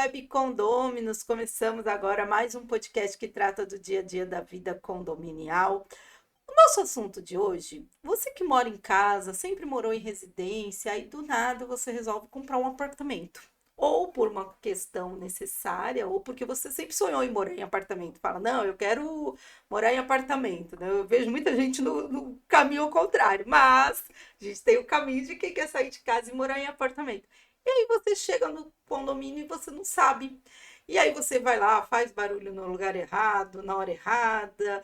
Web Condôminos, começamos agora mais um podcast que trata do dia a dia da vida condominial. O nosso assunto de hoje, você que mora em casa, sempre morou em residência, aí do nada você resolve comprar um apartamento. Ou por uma questão necessária, ou porque você sempre sonhou em morar em apartamento. Fala, não, eu quero morar em apartamento, né? Eu vejo muita gente no caminho ao contrário, mas a gente tem o caminho de quem quer sair de casa e morar em apartamento. E aí você chega no condomínio e você não sabe. E aí você vai lá, faz barulho no lugar errado, na hora errada,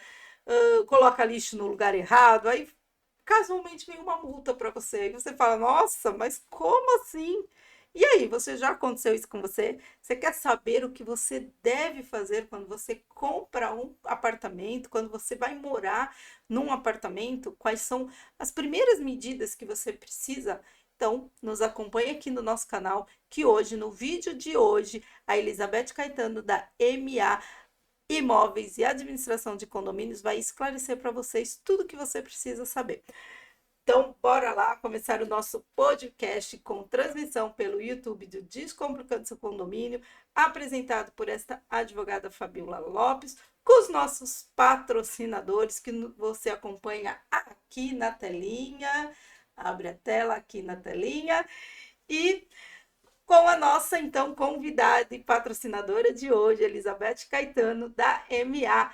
coloca lixo no lugar errado, aí casualmente vem uma multa para você. E você fala, nossa, mas como assim? E aí, você já aconteceu isso com você? Você quer saber o que você deve fazer quando você compra um apartamento, quando você vai morar num apartamento? Quais são as primeiras medidas que você precisa? Então, nos acompanhe aqui no nosso canal, que hoje, no vídeo de hoje, a Elizabeth Caetano, da MA Imóveis e Administração de Condomínios, vai esclarecer para vocês tudo o que você precisa saber. Então, bora lá começar o nosso podcast com transmissão pelo YouTube do Descomplicando Seu Condomínio, apresentado por esta advogada Fabiola Lopes, com os nossos patrocinadores que você acompanha aqui na telinha. Abre a tela aqui na telinha. E com a nossa, então, convidada e patrocinadora de hoje, Elizabeth Caetano, da MA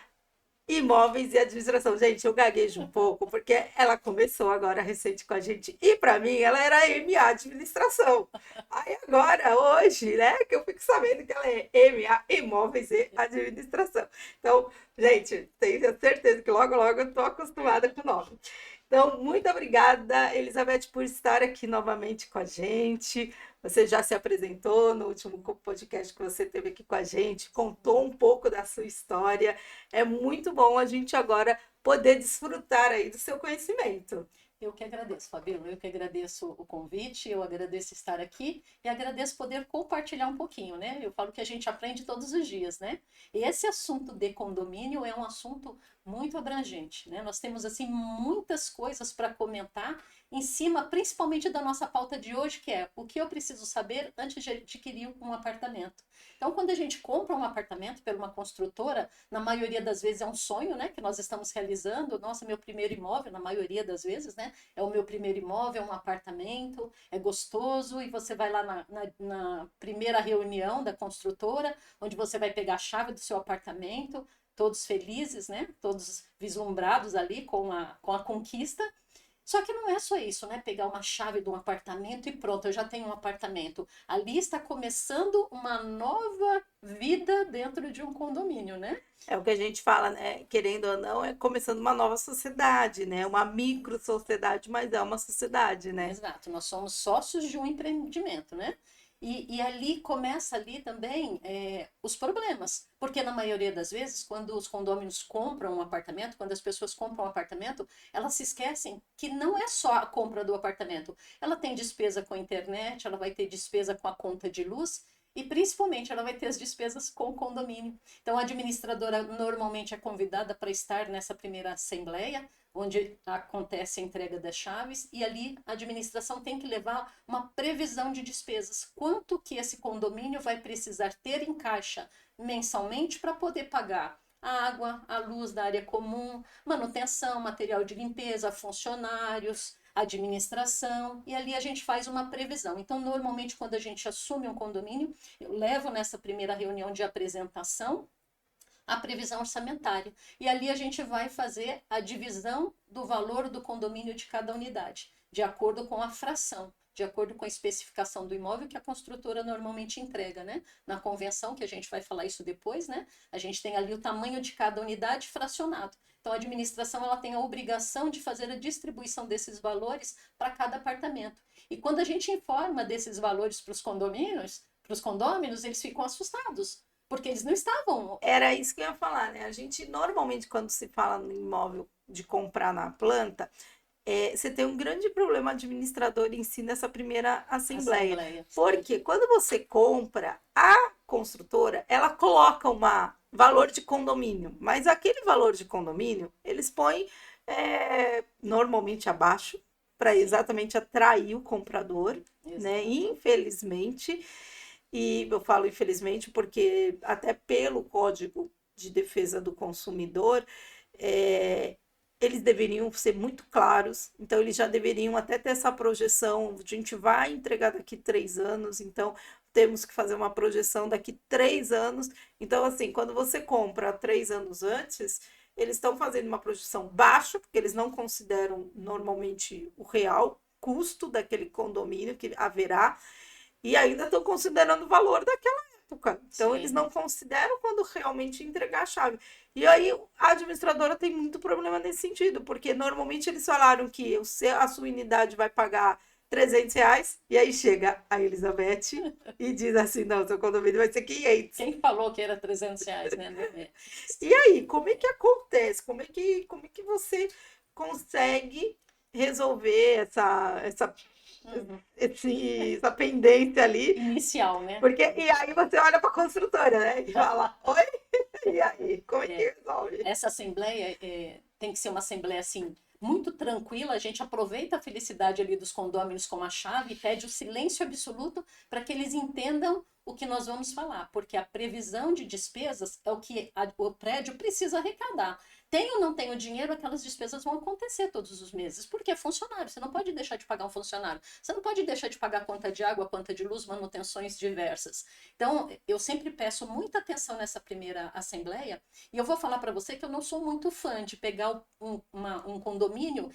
Imóveis e Administração. Gente, eu gaguejo um pouco, porque ela começou agora recente com a gente, e para mim ela era MA Administração. Aí agora, hoje, né, que eu fico sabendo que ela é MA Imóveis e Administração. Então, gente, tenho certeza que logo, logo eu estou acostumada com o nome. Então, muito obrigada, Elizabeth, por estar aqui novamente com a gente. Você já se apresentou no último podcast que você teve aqui com a gente, contou um pouco da sua história. É muito bom a gente agora poder desfrutar aí do seu conhecimento. Eu que agradeço, Fabíola, eu que agradeço o convite, eu agradeço estar aqui e agradeço poder compartilhar um pouquinho, né? Eu falo que a gente aprende todos os dias, né? E esse assunto de condomínio é um assunto muito abrangente, né? Nós temos, assim, muitas coisas para comentar em cima, principalmente da nossa pauta de hoje, que é o que eu preciso saber antes de adquirir um apartamento. Então, quando a gente compra um apartamento por uma construtora, na maioria das vezes é um sonho, né? Que nós estamos realizando. Nossa, meu primeiro imóvel, na maioria das vezes, né? É o meu primeiro imóvel, é um apartamento, é gostoso, e você vai lá na primeira reunião da construtora, onde você vai pegar a chave do seu apartamento, todos felizes, né? Todos vislumbrados ali com a conquista. Só que não é só isso, né? Pegar uma chave de um apartamento e pronto, eu já tenho um apartamento. Ali está começando uma nova vida dentro de um condomínio, né? É o que a gente fala, né? Querendo ou não, é começando uma nova sociedade, né? Uma micro sociedade, mas é uma sociedade, né? Exato, nós somos sócios de um empreendimento, né? E ali começa ali também os problemas, porque na maioria das vezes, quando os condôminos compram um apartamento, quando as pessoas compram um apartamento, elas se esquecem que não é só a compra do apartamento. Ela tem despesa com a internet, ela vai ter despesa com a conta de luz e principalmente ela vai ter as despesas com o condomínio. Então a administradora normalmente é convidada para estar nessa primeira assembleia, onde acontece a entrega das chaves, e ali a administração tem que levar uma previsão de despesas. Quanto que esse condomínio vai precisar ter em caixa mensalmente para poder pagar a água, a luz da área comum, manutenção, material de limpeza, funcionários, administração, e ali a gente faz uma previsão. Então, normalmente, quando a gente assume um condomínio, eu levo nessa primeira reunião de apresentação a previsão orçamentária. E ali a gente vai fazer a divisão do valor do condomínio de cada unidade, de acordo com a fração, de acordo com a especificação do imóvel que a construtora normalmente entrega, né? Na convenção, que a gente vai falar isso depois, né? A gente tem ali o tamanho de cada unidade fracionado. Então, a administração ela tem a obrigação de fazer a distribuição desses valores para cada apartamento. E quando a gente informa desses valores para os condôminos, eles ficam assustados, porque eles não estavam. Era isso que eu ia falar, né? A gente normalmente, quando se fala no imóvel de comprar na planta, você tem um grande problema administrador em si nessa primeira assembleia. Assembleia, Porque quando você compra, a construtora, ela coloca um valor de condomínio, mas aquele valor de condomínio, eles põem normalmente abaixo, para sim, exatamente atrair o comprador, né? exato. Infelizmente. E eu falo infelizmente porque até pelo Código de Defesa do Consumidor, é, eles deveriam ser muito claros, então eles já deveriam até ter essa projeção, a gente vai entregar daqui 3 anos, então temos que fazer uma projeção daqui 3 anos. Então, assim, quando você compra 3 anos antes, eles estão fazendo uma projeção baixa, porque eles não consideram normalmente o real custo daquele condomínio que haverá, e ainda estão considerando o valor daquela época. Então, eles Sim. não consideram quando realmente entregar a chave. E aí, a administradora tem muito problema nesse sentido, porque normalmente eles falaram que a sua unidade vai pagar R$ 300, e aí chega a Elizabeth e diz assim: não, seu condomínio vai ser 500. Quem falou que era R$ 300, né? E aí, como é que acontece? Como é que você consegue resolver Uhum. essa pendência ali? Inicial, né? Porque, e aí você olha para a construtora, né? E fala, oi, e aí, como é que É, resolve? essa assembleia tem que ser uma assembleia assim muito tranquila. A gente aproveita a felicidade ali dos condôminos com a chave e pede o silêncio absoluto para que eles entendam o que nós vamos falar, porque a previsão de despesas é o que o prédio precisa arrecadar. Tem ou não tem o dinheiro, aquelas despesas vão acontecer todos os meses, porque é funcionário, você não pode deixar de pagar um funcionário, você não pode deixar de pagar conta de água, conta de luz, manutenções diversas. Então, eu sempre peço muita atenção nessa primeira assembleia, e eu vou falar para você que eu não sou muito fã de pegar um condomínio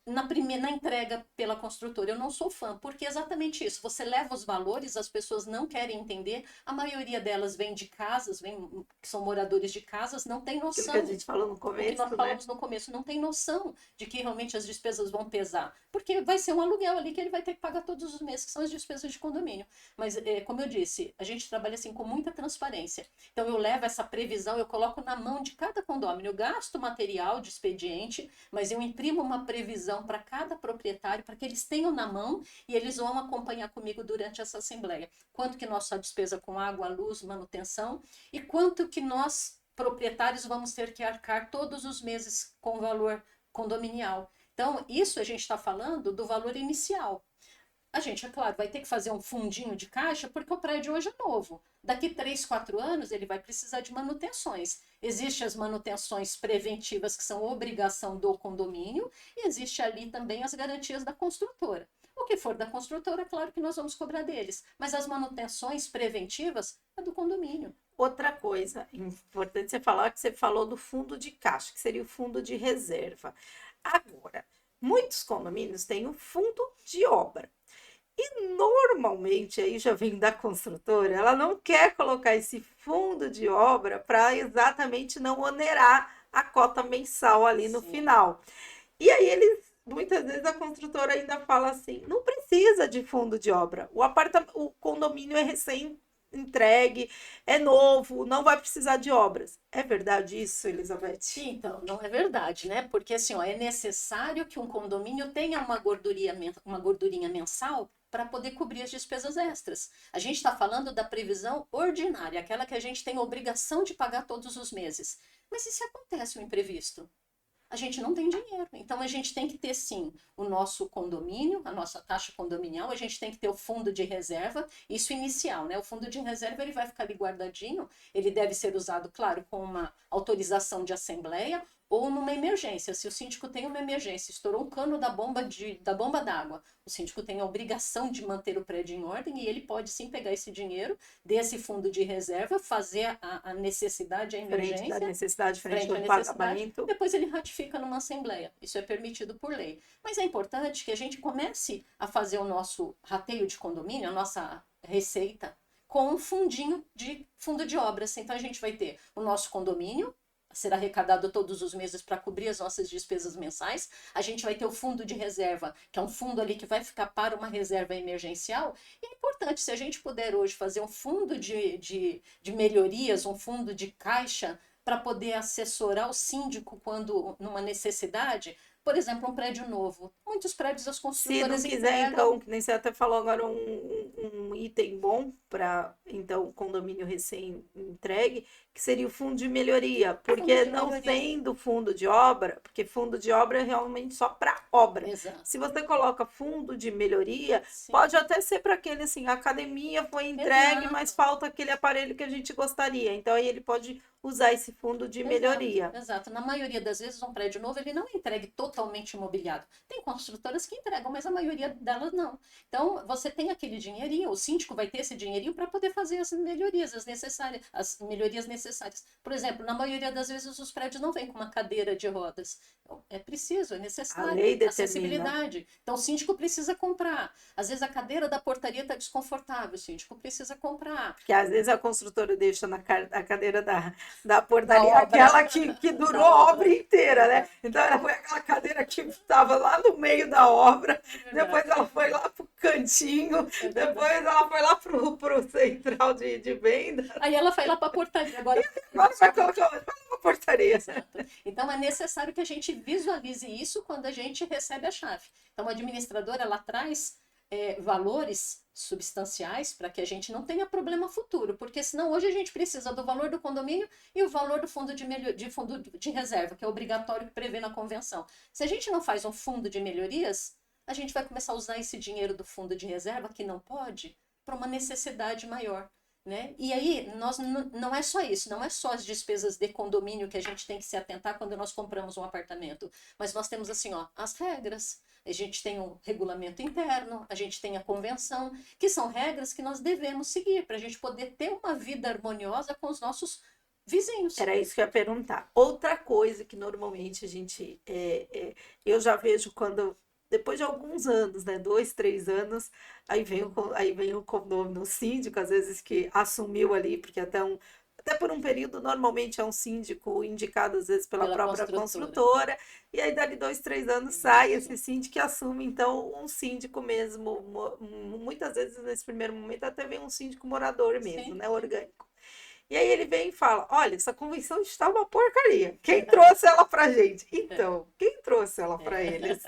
na entrega pela construtora. Eu não sou fã, porque é exatamente isso. Você leva os valores, as pessoas não querem entender. A maioria delas vem de casas, que são moradores de casas, não tem Aquilo que a noção. gente falou no O que nós começo, né? falamos no começo, não tem noção de que realmente as despesas vão pesar. Porque vai ser um aluguel ali que ele vai ter que pagar todos os meses, que são as despesas de condomínio. Mas, como eu disse, a gente trabalha assim com muita transparência. Então, eu levo essa previsão, eu coloco na mão de cada condomínio. Eu gasto material de expediente, mas eu imprimo uma previsão para cada proprietário, para que eles tenham na mão e eles vão acompanhar comigo durante essa assembleia. Quanto que nossa despesa com água, luz, manutenção e quanto que nós, proprietários, vamos ter que arcar todos os meses com o valor condominial. Então, isso a gente está falando do valor inicial. A gente, é claro, vai ter que fazer um fundinho de caixa, porque o prédio hoje é novo. Daqui 3, 4 anos, ele vai precisar de manutenções. Existem as manutenções preventivas, que são obrigação do condomínio, e existe ali também as garantias da construtora. O que for da construtora, claro que nós vamos cobrar deles, mas as manutenções preventivas é do condomínio. Outra coisa importante você falar, que você falou do fundo de caixa, que seria o fundo de reserva. Agora, muitos condomínios têm o fundo de obra. E normalmente aí já vem da construtora, ela não quer colocar esse fundo de obra para exatamente não onerar a cota mensal ali no Sim. final. E aí muitas vezes a construtora ainda fala assim, não precisa de fundo de obra. O condomínio é recém entregue, é novo, não vai precisar de obras. É verdade isso, Elizabeth? Então, não é verdade, né? Porque assim, ó, é necessário que um condomínio tenha uma gordurinha mensal para poder cobrir as despesas extras. A gente está falando da previsão ordinária, aquela que a gente tem a obrigação de pagar todos os meses. Mas e se acontece um imprevisto? A gente não tem dinheiro. Então a gente tem que ter sim o nosso condomínio, a nossa taxa condominial, a gente tem que ter o fundo de reserva, isso inicial, né? O fundo de reserva ele vai ficar ali guardadinho, ele deve ser usado, claro, com uma autorização de assembleia ou numa emergência. Se o síndico tem uma emergência, estourou um cano da bomba d'água, o síndico tem a obrigação de manter o prédio em ordem e ele pode sim pegar esse dinheiro desse fundo de reserva, fazer a necessidade, a Frente da emergência, necessidade, frente frente à do necessidade, pagamento. depois ele ratifica numa assembleia. Isso é permitido por lei. Mas é importante que a gente comece a fazer o nosso rateio de condomínio, a nossa receita, com um fundo de obras. Então a gente vai ter o nosso condomínio a ser arrecadado todos os meses para cobrir as nossas despesas mensais. A gente vai ter o fundo de reserva, que é um fundo ali que vai ficar para uma reserva emergencial. E é importante, se a gente puder hoje fazer um fundo de melhorias, um fundo de caixa, para poder assessorar o síndico quando numa necessidade, por exemplo, um prédio novo. Muitos prédios as Se não construtoras quiser, entregam. então, que nem você até falou agora, um item bom para, então, o condomínio recém-entregue, que seria o fundo de melhoria, porque não sendo fundo de obra, porque fundo de obra é realmente só para obra. Exato. Se você coloca fundo de melhoria, Sim. pode até ser para aquele assim, a academia foi entregue, Exato. mas falta aquele aparelho que a gente gostaria. Então aí ele pode usar esse fundo de melhoria. Exato. Na maioria das vezes, um prédio novo, ele não é entregue totalmente imobiliado. Tem construtoras que entregam, mas a maioria delas não. Então, você tem aquele dinheirinho, o síndico vai ter esse dinheirinho para poder fazer as melhorias, as melhorias necessárias. Por exemplo, na maioria das vezes, os prédios não vêm com uma cadeira de rodas. Então, é preciso, é necessário. A lei determina. Acessibilidade. Então, o síndico precisa comprar. Às vezes, a cadeira da portaria está desconfortável, o síndico precisa comprar. Porque às vezes a construtora deixa a cadeira da portaria, aquela que durou a obra inteira, né? Então ela foi aquela cadeira que estava lá no meio da obra, depois ela foi lá pro cantinho, depois ela foi lá pro central de venda. Aí ela foi lá para a portaria. Agora vai colocar para a portaria. Exato. Então é necessário que a gente visualize isso quando a gente recebe a chave. Então a administradora ela traz valores substanciais para que a gente não tenha problema futuro, porque senão hoje a gente precisa do valor do condomínio e o valor do fundo de reserva, que é obrigatório que prevê na convenção. Se a gente não faz um fundo de melhorias, a gente vai começar a usar esse dinheiro do fundo de reserva, que não pode, para uma necessidade maior. Né? E aí, não é só isso, não é só as despesas de condomínio que a gente tem que se atentar quando nós compramos um apartamento, mas nós temos assim, ó, as regras, a gente tem um regulamento interno, a gente tem a convenção, que são regras que nós devemos seguir para a gente poder ter uma vida harmoniosa com os nossos vizinhos. Era isso que eu ia perguntar. Outra coisa que normalmente a gente, eu já vejo quando depois de alguns anos, né, 2, 3 anos, aí vem o condomínio, o síndico, às vezes que assumiu ali, porque até por um período, normalmente é um síndico indicado, às vezes, pela própria construtora, e aí dali 2, 3 anos sai esse síndico e assume, então, um síndico mesmo, muitas vezes nesse primeiro momento até vem um síndico morador mesmo, né, orgânico. E aí ele vem e fala, olha, essa convenção está uma porcaria. Quem trouxe ela pra gente? Então, quem trouxe ela para eles?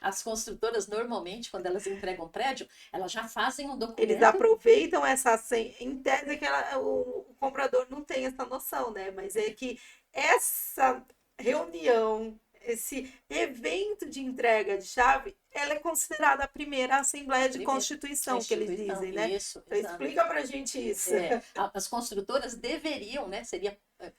As construtoras, normalmente, quando elas entregam prédio, elas já fazem um documento. Eles aproveitam essa... Em tese que o comprador não tem essa noção, né? Mas é que essa reunião, esse evento de entrega de chave, ela é considerada a primeira Assembleia de Constituição, que eles dizem, né? Isso, então, explica pra gente isso. As construtoras deveriam, né? Seria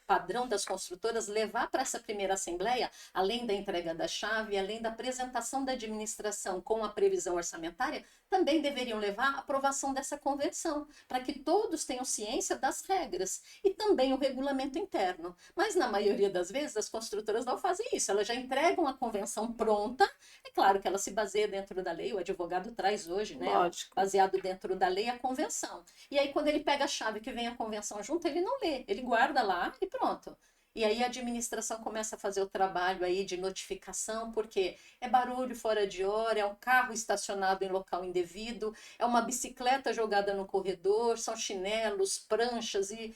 padrão das construtoras levar para essa primeira assembleia, além da entrega da chave, além da apresentação da administração com a previsão orçamentária, também deveriam levar a aprovação dessa convenção, para que todos tenham ciência das regras e também o regulamento interno. Mas na maioria das vezes as construtoras não fazem isso, elas já entregam a convenção pronta, é claro que ela se baseia dentro da lei, o advogado traz hoje, né? Lógico. Baseado dentro da lei, a convenção. E aí quando ele pega a chave que vem a convenção junto, ele não lê, ele guarda lá e pronto. E aí a administração começa a fazer o trabalho aí de notificação, porque é barulho fora de hora, é um carro estacionado em local indevido, é uma bicicleta jogada no corredor, são chinelos, pranchas e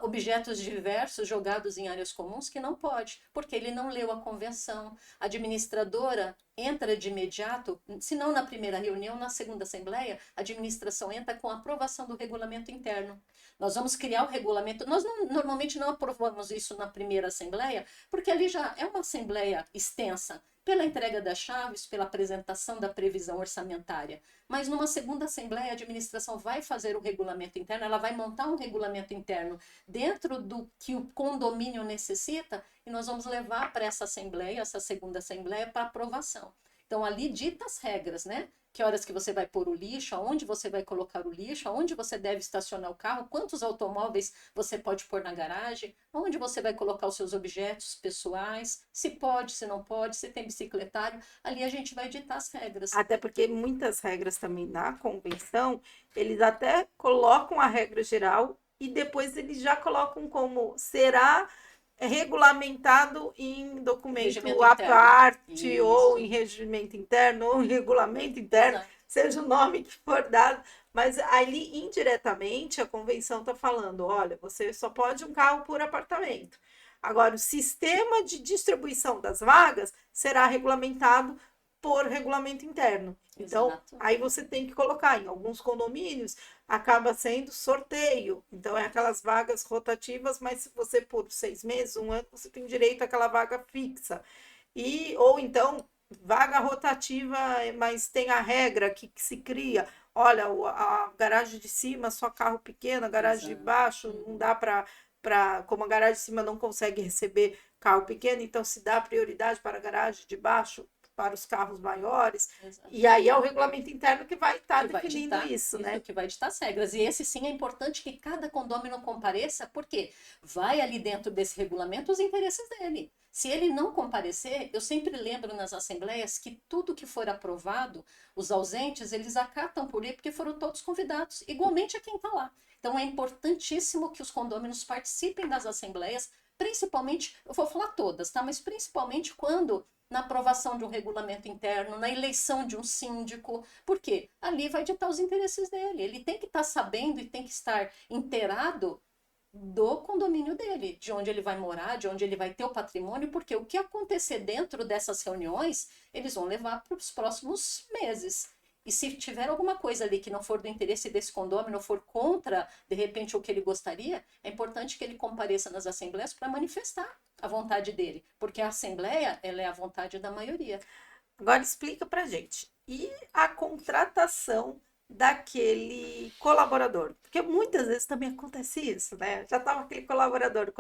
objetos diversos jogados em áreas comuns que não pode, porque ele não leu a convenção. A administradora entra de imediato, se não na primeira reunião, na segunda assembleia, a administração entra com a aprovação do regulamento interno. Nós vamos criar o regulamento, nós normalmente não aprovamos isso na primeira assembleia, porque ali já é uma assembleia extensa, pela entrega das chaves, pela apresentação da previsão orçamentária. Mas numa segunda assembleia, a administração vai fazer o regulamento interno, ela vai montar um regulamento interno dentro do que o condomínio necessita, e nós vamos levar para essa assembleia, essa segunda assembleia, para aprovação. Então, ali dita as regras, né? Que horas que você vai pôr o lixo, aonde você vai colocar o lixo, aonde você deve estacionar o carro, quantos automóveis você pode pôr na garagem, onde você vai colocar os seus objetos pessoais, se pode, se não pode, se tem bicicletário, ali a gente vai ditar as regras. Até porque muitas regras também na convenção, eles até colocam a regra geral e depois eles já colocam como será regulamentado em documento à parte, ou em regimento interno, ou em regulamento interno, seja o nome que for dado, mas ali indiretamente a convenção está falando, olha, você só pode um carro por apartamento. Agora, o sistema de distribuição das vagas será regulamentado por regulamento interno. Então, Exato. aí você tem que colocar, em alguns condomínios, acaba sendo sorteio. Então, é aquelas vagas rotativas, mas se você por 6 meses, um ano, você tem direito àquela vaga fixa. Ou então, vaga rotativa, mas tem a regra que se cria. Olha, a garagem de cima, só carro pequeno, a garagem de Exato. baixo, não dá como a garagem de cima não consegue receber carro pequeno, então se dá prioridade para a garagem de baixo, para os carros maiores. Exato. E aí é o regulamento interno que vai estar Que vai definindo ditar isso, né? que vai ditar as regras. E esse sim é importante que cada condômino compareça, porque vai ali dentro desse regulamento os interesses dele. Se ele não comparecer, eu sempre lembro nas assembleias que tudo que for aprovado, os ausentes, eles acatam por ir, porque foram todos convidados, igualmente a quem está lá. Então é importantíssimo que os condôminos participem das assembleias, principalmente, eu vou falar todas, tá? Mas principalmente quando na aprovação de um regulamento interno, na eleição de um síndico, porque ali vai ditar os interesses dele. Ele tem que estar sabendo e tem que estar inteirado do condomínio dele, de onde ele vai morar, de onde ele vai ter o patrimônio, porque o que acontecer dentro dessas reuniões, eles vão levar para os próximos meses. E se tiver alguma coisa ali que não for do interesse desse condômino, ou for contra, de repente, o que ele gostaria, é importante que ele compareça nas assembleias para manifestar a vontade dele, porque a assembleia, ela é a vontade da maioria. Agora explica pra gente. E a contratação daquele colaborador? Porque muitas vezes também acontece isso, né? Já estava aquele colaborador,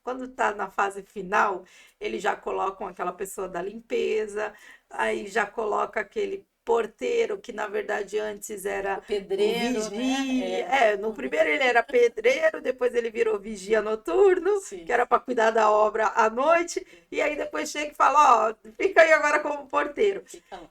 quando tá na fase final, eles já colocam aquela pessoa da limpeza, aí já coloca aquele porteiro, que na verdade antes era O o pedreiro, né? vigia. É, no primeiro ele era pedreiro, depois ele virou vigia noturno, que Sim. era para cuidar da obra à noite. E aí depois chega e fala, ó, fica aí agora como porteiro. Fica lá.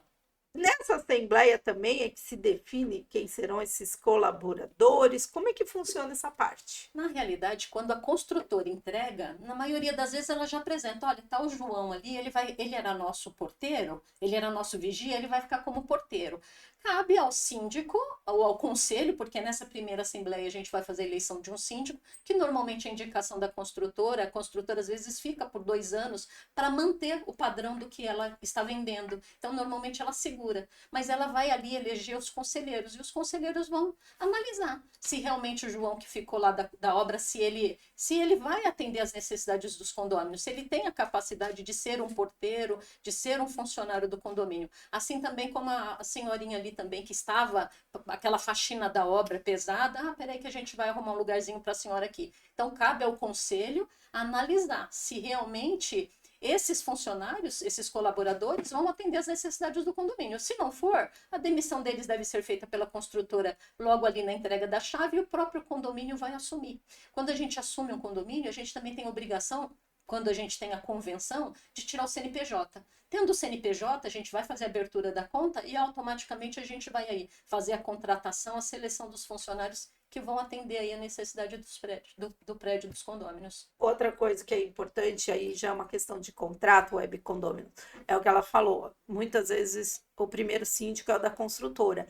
Nessa assembleia também é que se define quem serão esses colaboradores, como é que funciona essa parte? Na realidade, quando a construtora entrega, na maioria das vezes ela já apresenta, olha, tá o João ali, ele era nosso porteiro, ele era nosso vigia, ele vai ficar como porteiro. Cabe ao síndico ou ao conselho, porque nessa primeira assembleia a gente vai fazer a eleição de um síndico, que normalmente é indicação da construtora, a construtora às vezes fica por 2 anos para manter o padrão do que ela está vendendo. Então, normalmente ela segura, mas ela vai ali eleger os conselheiros, e os conselheiros vão analisar se realmente o João que ficou lá da obra, se ele vai atender às necessidades dos condôminos, se ele tem a capacidade de ser um porteiro, de ser um funcionário do condomínio. Assim também como a senhorinha ali também que estava, aquela faxina da obra pesada, peraí que a gente vai arrumar um lugarzinho para a senhora aqui. Então cabe ao conselho analisar se realmente esses funcionários, esses colaboradores, vão atender às necessidades do condomínio. Se não for, a demissão deles deve ser feita pela construtora logo ali na entrega da chave e o próprio condomínio vai assumir. Quando a gente assume um condomínio, a gente também tem a obrigação, quando a gente tem a convenção, de tirar o CNPJ. Tendo o CNPJ, a gente vai fazer a abertura da conta e automaticamente a gente vai aí fazer a contratação, a seleção dos funcionários que vão atender aí a necessidade dos prédios, do prédio dos condôminos. Outra coisa que é importante, aí já é uma questão de contrato, web condômino, é o que ela falou. Muitas vezes o primeiro síndico é o da construtora.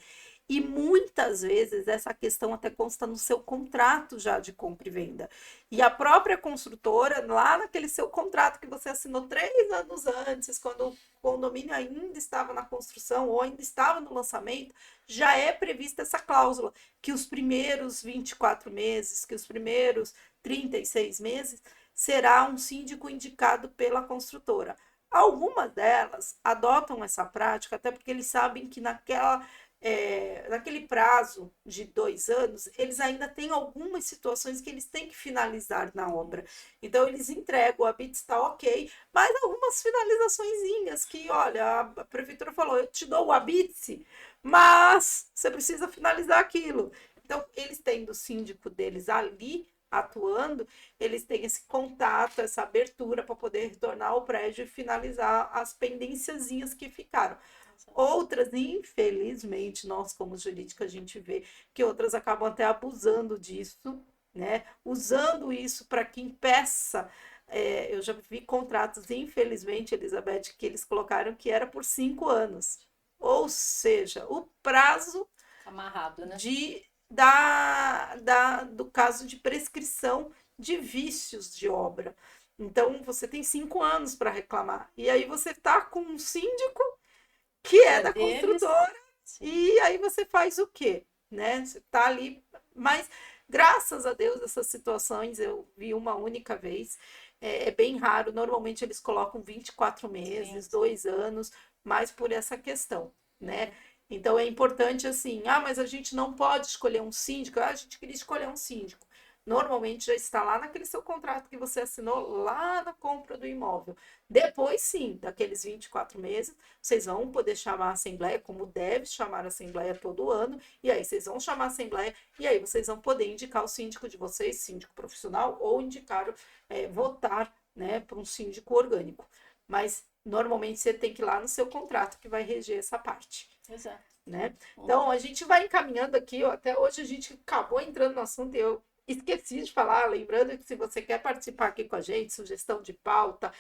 E muitas vezes essa questão até consta no seu contrato já de compra e venda. E a própria construtora, lá naquele seu contrato que você assinou 3 anos antes, quando o condomínio ainda estava na construção ou ainda estava no lançamento, já é prevista essa cláusula, que os primeiros 24 meses, que os primeiros 36 meses, será um síndico indicado pela construtora. Algumas delas adotam essa prática, até porque eles sabem que naquele prazo de 2 anos, eles ainda têm algumas situações que eles têm que finalizar na obra. Então, eles entregam, a BITS está ok, mas algumas finalizaçõezinhas que, olha, a prefeitura falou, eu te dou o ABITS, mas você precisa finalizar aquilo. Então, eles têm do síndico deles ali, atuando, eles têm esse contato, essa abertura para poder retornar ao prédio e finalizar as pendênciazinhas que ficaram. Outras, infelizmente, nós como jurídica, a gente vê que outras acabam até abusando disso, né? Usando isso para que impeça. Eu já vi contratos, infelizmente, Elizabeth, que eles colocaram que era por 5 anos. Ou seja, o prazo Amarrado, né? do caso de prescrição de vícios de obra. Então, você tem 5 anos para reclamar. E aí você está com um síndico que é da deles. construtora, Sim. e aí você faz o quê? Né? Você tá ali, mas graças a Deus essas situações eu vi uma única vez, é bem raro, normalmente eles colocam 24 meses, Sim. 2 anos, mas por essa questão, né? Uhum. Então é importante assim, mas a gente não pode escolher um síndico, a gente queria escolher um síndico. Normalmente já está lá naquele seu contrato que você assinou lá na compra do imóvel. Depois, sim, daqueles 24 meses, vocês vão poder chamar a assembleia, como deve chamar a assembleia todo ano, e aí vocês vão chamar a assembleia, e aí vocês vão poder indicar o síndico de vocês, síndico profissional, ou indicar, votar, né, para um síndico orgânico. Mas normalmente você tem que ir lá no seu contrato que vai reger essa parte. Exato. Né? Então a gente vai encaminhando aqui, ó, até hoje a gente acabou entrando no assunto e eu esqueci de falar, lembrando que se você quer participar aqui com a gente, sugestão de pauta,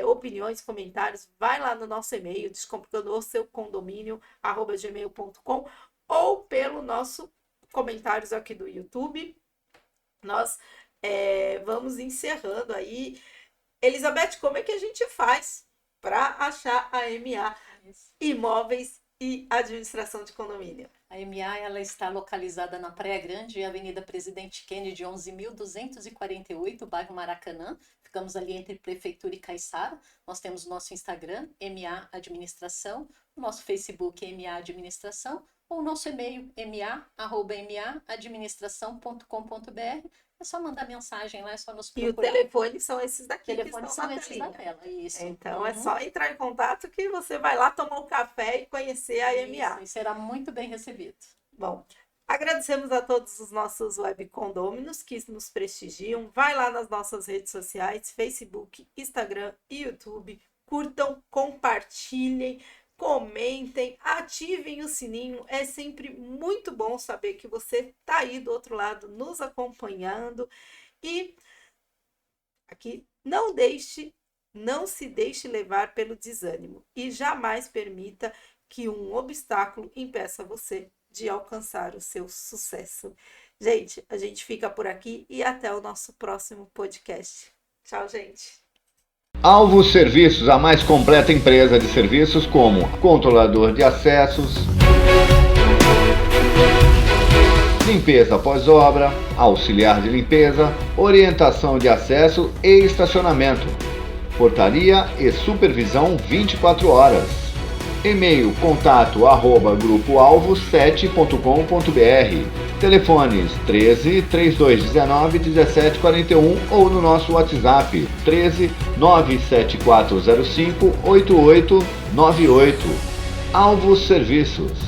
opiniões, comentários, vai lá no nosso e-mail, descomplicando o seu condomínio, @gmail.com, ou pelo nosso comentários aqui do YouTube. Nós vamos encerrando aí. Elizabeth, como é que a gente faz para achar a MA Imóveis e Administração de Condomínio? A MA ela está localizada na Praia Grande, Avenida Presidente Kennedy, 11.248, bairro Maracanã. Ficamos ali entre Prefeitura e Caiçara. Nós temos o nosso Instagram, MA Administração, o nosso Facebook, MA Administração, ou o nosso e-mail, ma@administração.com.br. É só mandar mensagem lá, é só nos procurar. E o telefone são esses daqui. Telefones são esses da tela, isso. Então é só entrar em contato que você vai lá tomar um café e conhecer a MA. E será muito bem recebido. Bom, agradecemos a todos os nossos web condôminos que nos prestigiam. Vai lá nas nossas redes sociais, Facebook, Instagram e YouTube. Curtam, compartilhem, comentem, ativem o sininho. É sempre muito bom saber que você está aí do outro lado nos acompanhando. E aqui, não se deixe levar pelo desânimo e jamais permita que um obstáculo impeça você de alcançar o seu sucesso. Gente, a gente fica por aqui e até o nosso próximo podcast. Tchau, gente. Alvos Serviços, a mais completa empresa de serviços como controlador de acessos, limpeza pós-obra, auxiliar de limpeza, orientação de acesso e estacionamento, portaria e supervisão 24 horas. E-mail contato@grupoalvo7.com.br. Telefones 13 3219 1741 ou no nosso WhatsApp 13 97405 8898. Alvos Serviços.